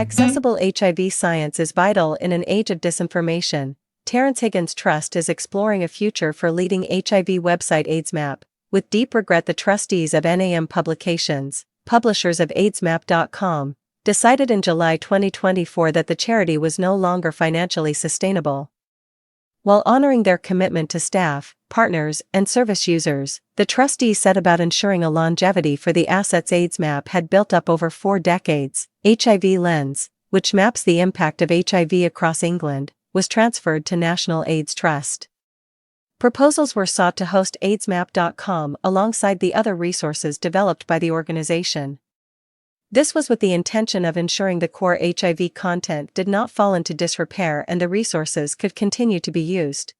Accessible HIV science is vital in an age of disinformation. Terence Higgins Trust is exploring a future for leading HIV website AIDSmap. With deep regret, the trustees of NAM Publications, publishers of AIDSmap.com, decided in July 2024 that the charity was no longer financially sustainable. While honoring their commitment to staff, partners, and service users, the trustees set about ensuring a longevity for the assets AIDSmap had built up over 4 decades. HIV Lens, which maps the impact of HIV across England, was transferred to National AIDS Trust. Proposals were sought to host AIDSmap.com alongside the other resources developed by the organization. This was with the intention of ensuring the core HIV content did not fall into disrepair and the resources could continue to be used.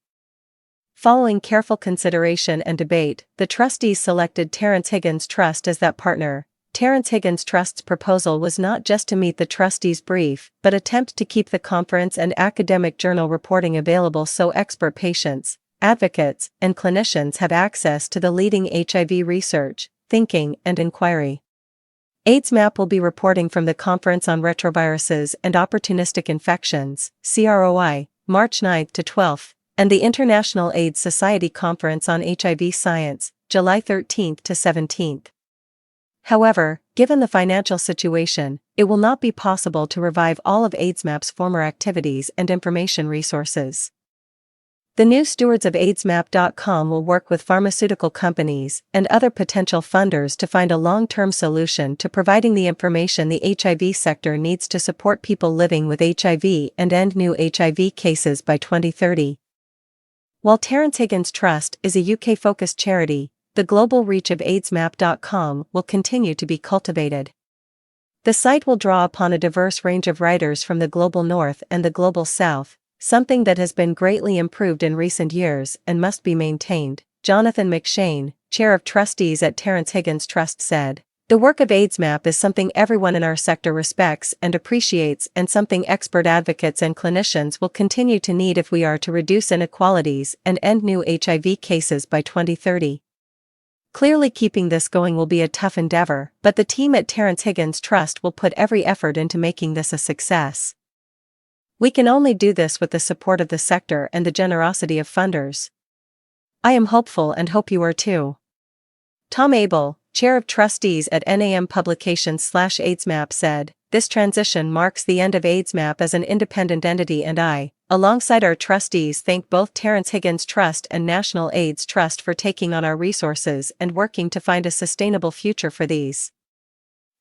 Following careful consideration and debate, the trustees selected Terence Higgins Trust as that partner. Terence Higgins Trust's proposal was not just to meet the trustees' brief, but attempt to keep the conference and academic journal reporting available so expert patients, advocates, and clinicians have access to the leading HIV research, thinking, and inquiry. AIDSmap will be reporting from the Conference on Retroviruses and Opportunistic Infections, CROI, March 9 to 12, and the International AIDS Society Conference on HIV Science, July 13 to 17. However, given the financial situation, it will not be possible to revive all of AIDSmap's former activities and information resources. The new stewards of AIDSmap.com will work with pharmaceutical companies and other potential funders to find a long-term solution to providing the information the HIV sector needs to support people living with HIV and end new HIV cases by 2030. While Terence Higgins Trust is a UK-focused charity, the global reach of AIDSmap.com will continue to be cultivated. The site will draw upon a diverse range of writers from the global north and the global south, something that has been greatly improved in recent years and must be maintained. Jonathan McShane, chair of trustees at Terence Higgins Trust, said, "The work of AIDSmap is something everyone in our sector respects and appreciates, and something expert advocates and clinicians will continue to need if we are to reduce inequalities and end new HIV cases by 2030. Clearly, keeping this going will be a tough endeavor, but the team at Terence Higgins Trust will put every effort into making this a success. We can only do this with the support of the sector and the generosity of funders. I am hopeful and hope you are too." Tom Abel, chair of trustees at NAM Publications/AIDSmap, said, "This transition marks the end of AIDSmap as an independent entity, and I, alongside our trustees, thank both Terence Higgins Trust and National AIDS Trust for taking on our resources and working to find a sustainable future for these.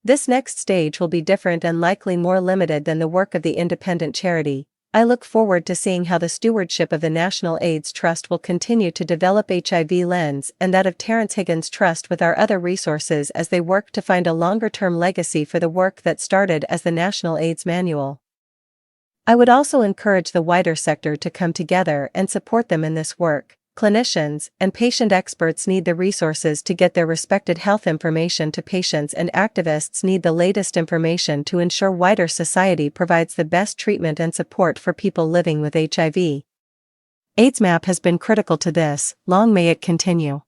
This next stage will be different and likely more limited than the work of the independent charity. I look forward to seeing how the stewardship of the National AIDS Trust will continue to develop HIV Lens and that of Terence Higgins Trust with our other resources as they work to find a longer-term legacy for the work that started as the National AIDS Manual. I would also encourage the wider sector to come together and support them in this work. Clinicians and patient experts need the resources to get their respected health information to patients, and activists need the latest information to ensure wider society provides the best treatment and support for people living with HIV. AIDSmap has been critical to this. Long may it continue.